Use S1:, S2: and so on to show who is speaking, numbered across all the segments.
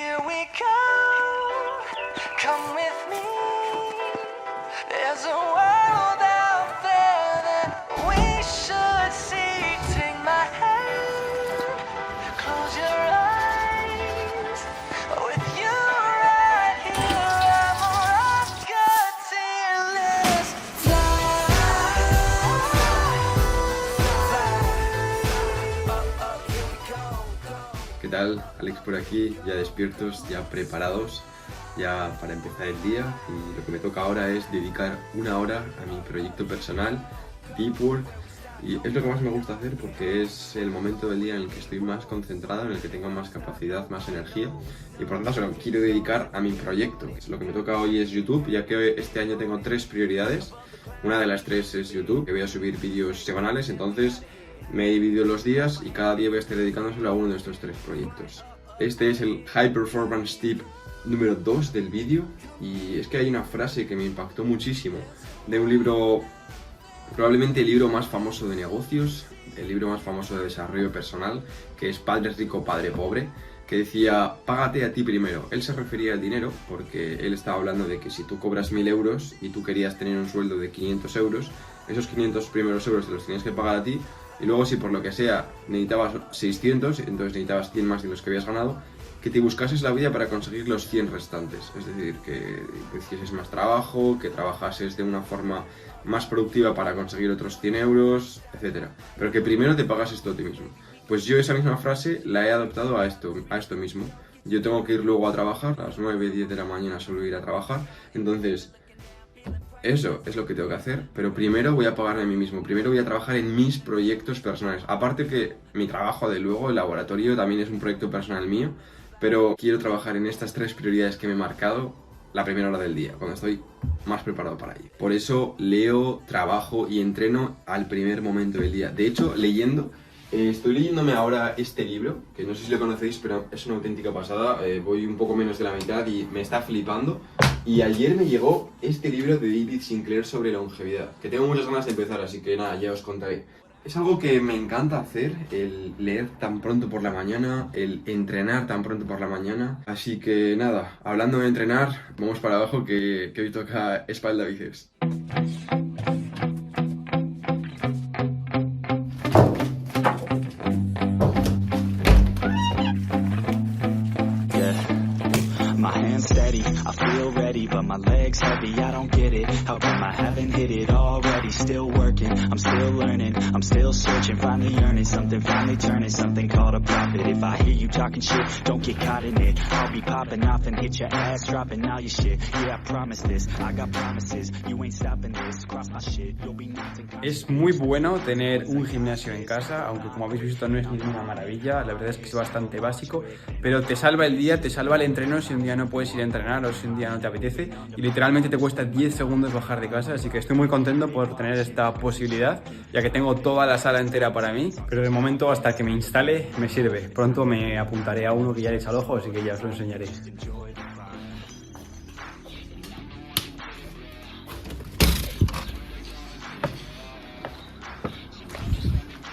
S1: Here we go, come with me. There's a world out there that we should see. Take my hand, close your eyes. With you right here, I'm a rocketeer.
S2: ¿Qué tal? Alex por aquí, ya despiertos, ya preparados, ya para empezar el día, y lo que me toca ahora es dedicar una hora a mi proyecto personal, Deep Work, y es lo que más me gusta hacer porque es el momento del día en el que estoy más concentrado, en el que tengo más capacidad, más energía, y por lo tanto se lo quiero dedicar a mi proyecto. Lo que me toca hoy es YouTube, ya que este año tengo 3 prioridades. Una de las 3 es YouTube, que voy a subir vídeos semanales, entonces me he dividido los días y cada día voy a estar dedicándoselo a uno de estos 3 proyectos. Este es el High Performance Tip número 2 del vídeo, y es que hay una frase que me impactó muchísimo de un libro, probablemente el libro más famoso de negocios, el libro más famoso de desarrollo personal, que es Padre Rico, Padre Pobre, que decía, págate a ti primero. Él se refería al dinero porque él estaba hablando de que si tú cobras 1000 euros y tú querías tener un sueldo de 500 euros, esos 500 primeros euros te los tenías que pagar a ti. Y luego, si por lo que sea necesitabas 600, entonces necesitabas 100 más de los que habías ganado, que te buscases la vida para conseguir los 100 restantes. Es decir, que hicieses más trabajo, que trabajases de una forma más productiva para conseguir otros 100 euros, etc. Pero que primero te pagas esto a ti mismo. Pues yo esa misma frase la he adaptado a esto mismo. Yo tengo que ir luego a trabajar, a las 9, 10 de la mañana suelo ir a trabajar, entonces eso es lo que tengo que hacer, pero primero voy a pagarme a mí mismo, primero voy a trabajar en mis proyectos personales. Aparte que mi trabajo de luego, el laboratorio, también es un proyecto personal mío, pero quiero trabajar en estas 3 prioridades que me he marcado la primera hora del día, cuando estoy más preparado para ello. Por eso leo, trabajo y entreno al primer momento del día. De hecho, leyendo, estoy leyéndome ahora este libro, que no sé si lo conocéis, pero es una auténtica pasada. Voy un poco menos de la mitad y me está flipando. Y ayer me llegó este libro de David Sinclair sobre longevidad, que tengo muchas ganas de empezar, así que nada, ya os contaré. Es algo que me encanta hacer, el leer tan pronto por la mañana, el entrenar tan pronto por la mañana. Así que nada, hablando de entrenar, vamos para abajo que hoy toca espalda bíceps.
S3: My legs heavy, I don't get it. How come I haven't hit it already? Still working, I'm still learning, I'm still searching, finally earning something, finally turning something called a profit. If I hear you talking shit, don't get caught in it. I'll be popping off and hit your ass, dropping all your shit. Yeah, I promise this, I got promises. You ain't stopping this, cross my shit, you'll be nothing.
S4: Es muy bueno tener un gimnasio en casa, aunque como habéis visto no es ninguna maravilla, la verdad es que es bastante básico, pero te salva el día, te salva el entreno si un día no puedes ir a entrenar o si un día no te apetece, y literalmente te cuesta 10 segundos bajar de casa, así que estoy muy contento por tener esta posibilidad, ya que tengo toda la sala entera para mí, pero de momento hasta que me instale me sirve. Pronto me apuntaré a uno que ya le he echado ojo, así que ya os lo enseñaré.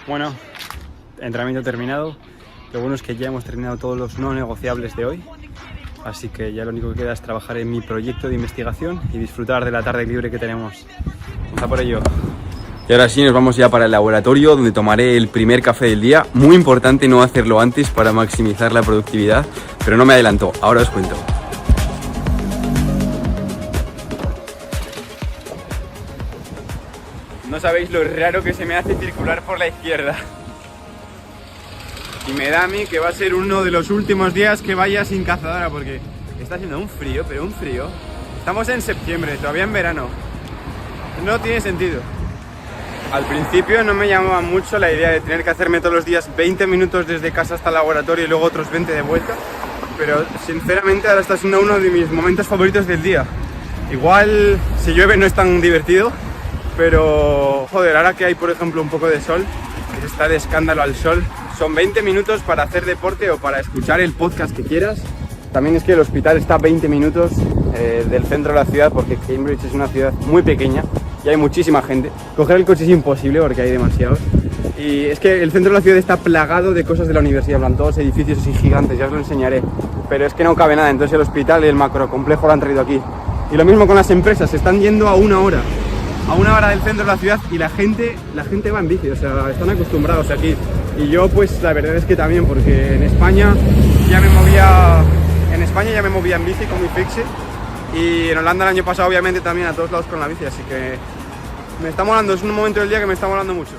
S4: Bueno, entrenamiento terminado. Lo bueno es que ya hemos terminado todos los no negociables de hoy. Así que ya lo único que queda es trabajar en mi proyecto de investigación y disfrutar de la tarde libre que tenemos. Vamos a por ello. Y ahora sí, nos vamos ya para el laboratorio, donde tomaré el primer café del día. Muy importante no hacerlo antes para maximizar la productividad, pero no me adelanto, ahora os cuento. No sabéis lo raro que se me hace circular por la izquierda. Y me da a mí que va a ser uno de los últimos días que vaya sin cazadora, porque está haciendo un frío, pero un frío. Estamos en septiembre, todavía en verano. No tiene sentido. Al principio no me llamaba mucho la idea de tener que hacerme todos los días 20 minutos desde casa hasta el laboratorio y luego otros 20 de vuelta. Pero sinceramente ahora está siendo uno de mis momentos favoritos del día. Igual si llueve no es tan divertido, pero joder, ahora que hay por ejemplo un poco de sol, que está de escándalo al sol, son 20 minutos para hacer deporte o para escuchar el podcast que quieras. También es que el hospital está a 20 minutos del centro de la ciudad, porque Cambridge es una ciudad muy pequeña y hay muchísima gente. Coger el coche es imposible porque hay demasiados. Y es que el centro de la ciudad está plagado de cosas de la universidad, en plan, todos edificios así gigantes, ya os lo enseñaré. pero es que no cabe nada, entonces el hospital y el macrocomplejo lo han traído aquí. Y lo mismo con las empresas, se están yendo a una hora del centro de la ciudad y la gente va en bici, o sea, están acostumbrados aquí. Y yo pues la verdad es que también, porque en España ya me movía en bici con mi Fixie, y en Holanda el año pasado obviamente también a todos lados con la bici, así que me está molando, es un momento del día que me está molando mucho.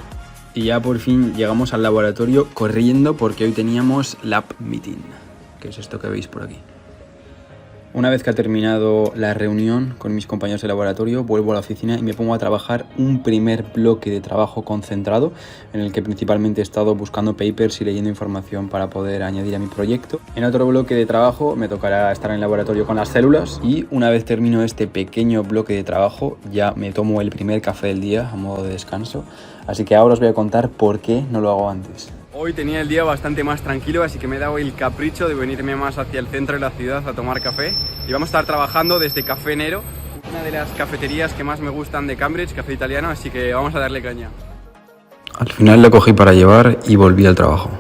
S4: Y ya por fin llegamos al laboratorio corriendo porque hoy teníamos lab meeting, que es esto que veis por aquí. Una vez que ha terminado la reunión con mis compañeros de laboratorio, vuelvo a la oficina y me pongo a trabajar un primer bloque de trabajo concentrado en el que principalmente he estado buscando papers y leyendo información para poder añadir a mi proyecto. En otro bloque de trabajo me tocará estar en el laboratorio con las células y una vez termino este pequeño bloque de trabajo ya me tomo el primer café del día a modo de descanso. Así que ahora os voy a contar por qué no lo hago antes. Hoy tenía el día bastante más tranquilo, así que me he dado el capricho de venirme más hacia el centro de la ciudad a tomar café. Y vamos a estar trabajando desde Café Nero, una de las cafeterías que más me gustan de Cambridge, café italiano, así que vamos a darle caña. Al final lo cogí para llevar y volví al trabajo.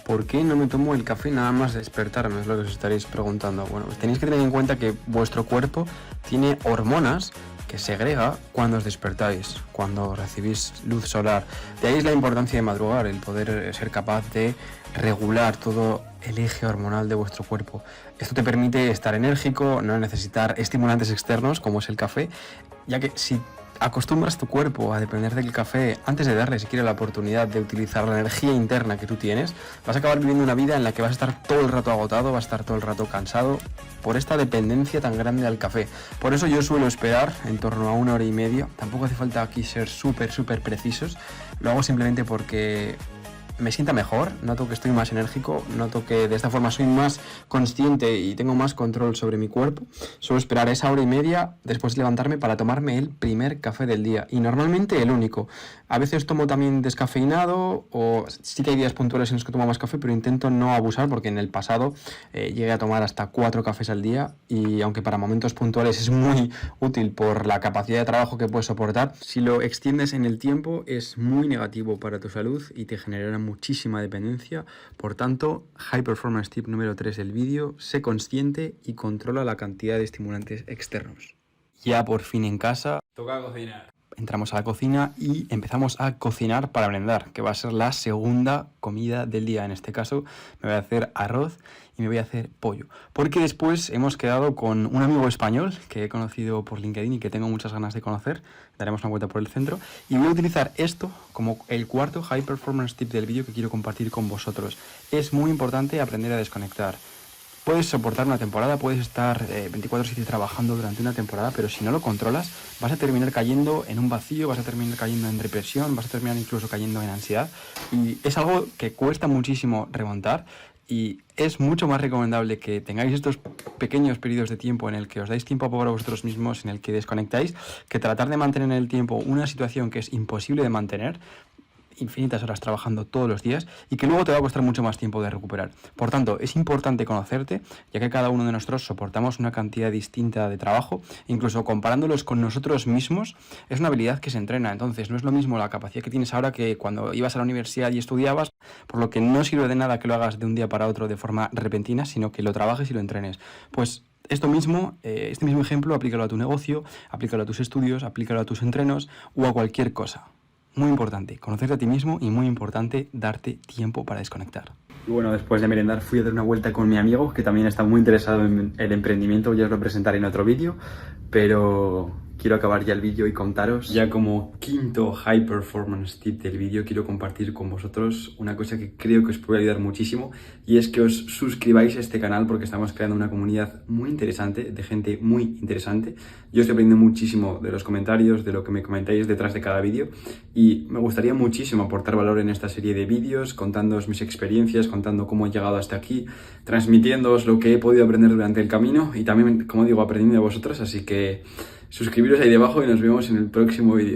S4: ¿Por qué no me tomo el café nada más despertarme? Es lo que os estaréis preguntando. Bueno, pues tenéis que tener en cuenta que vuestro cuerpo tiene hormonas que segrega cuando os despertáis, cuando recibís luz solar. De ahí es la importancia de madrugar, el poder ser capaz de regular todo el eje hormonal de vuestro cuerpo. Esto te permite estar enérgico, no necesitar estimulantes externos como es el café, ya que si acostumbras tu cuerpo a depender del café antes de darle siquiera la oportunidad de utilizar la energía interna que tú tienes, vas a acabar viviendo una vida en la que vas a estar todo el rato agotado, vas a estar todo el rato cansado por esta dependencia tan grande al café. Por eso yo suelo esperar en torno a 1 hora y media, tampoco hace falta aquí ser súper precisos, lo hago simplemente porque me sienta mejor, noto que estoy más enérgico, noto que de esta forma soy más consciente y tengo más control sobre mi cuerpo. Suelo esperar esa hora y media después de levantarme para tomarme el primer café del día y normalmente el único. A veces tomo también descafeinado o sí que hay días puntuales en los que tomo más café, pero intento no abusar porque en el pasado llegué a tomar hasta 4 cafés al día y aunque para momentos puntuales es muy útil por la capacidad de trabajo que puedes soportar, si lo extiendes en el tiempo es muy negativo para tu salud y te generará muchísima dependencia. Por tanto, High Performance Tip número 3 del vídeo: sé consciente y controla la cantidad de estimulantes externos. Ya por fin en casa, toca cocinar. Entramos a la cocina y empezamos a cocinar para merendar, que va a ser la segunda comida del día. En este caso me voy a hacer arroz y me voy a hacer pollo, porque después hemos quedado con un amigo español que he conocido por LinkedIn y que tengo muchas ganas de conocer. Daremos una vuelta por el centro y voy a utilizar esto como el cuarto High Performance Tip del vídeo que quiero compartir con vosotros. Es muy importante aprender a desconectar. Puedes soportar una temporada, puedes estar 24/7 trabajando durante una temporada, pero si no lo controlas, vas a terminar cayendo en un vacío, vas a terminar cayendo en depresión, vas a terminar incluso cayendo en ansiedad. Y es algo que cuesta muchísimo remontar y es mucho más recomendable que tengáis estos pequeños periodos de tiempo en el que os dais tiempo para vosotros mismos, en el que desconectáis, que tratar de mantener en el tiempo una situación que es imposible de mantener, infinitas horas trabajando todos los días y que luego te va a costar mucho más tiempo de recuperar. Por tanto, es importante conocerte, ya que cada uno de nosotros soportamos una cantidad distinta de trabajo, incluso comparándolos con nosotros mismos, es una habilidad que se entrena. Entonces, no es lo mismo la capacidad que tienes ahora que cuando ibas a la universidad y estudiabas, por lo que no sirve de nada que lo hagas de un día para otro de forma repentina, sino que lo trabajes y lo entrenes. Pues esto mismo, este mismo ejemplo, aplícalo a tu negocio, aplícalo a tus estudios, aplícalo a tus entrenos o a cualquier cosa. Muy importante, conocerte a ti mismo y muy importante, darte tiempo para desconectar. Y bueno, después de merendar fui a dar una vuelta con mi amigo, que también está muy interesado en el emprendimiento, ya os lo presentaré en otro vídeo, pero quiero acabar ya el vídeo y contaros, ya como quinto High Performance Tip del vídeo, quiero compartir con vosotros una cosa que creo que os puede ayudar muchísimo, y es que os suscribáis a este canal porque estamos creando una comunidad muy interesante, de gente muy interesante. Yo estoy aprendiendo muchísimo de los comentarios, de lo que me comentáis detrás de cada vídeo, y me gustaría muchísimo aportar valor en esta serie de vídeos, contándoos mis experiencias, contando cómo he llegado hasta aquí, transmitiéndoos lo que he podido aprender durante el camino y también, como digo, aprendiendo de vosotros. Así que suscribiros ahí debajo y nos vemos en el próximo vídeo.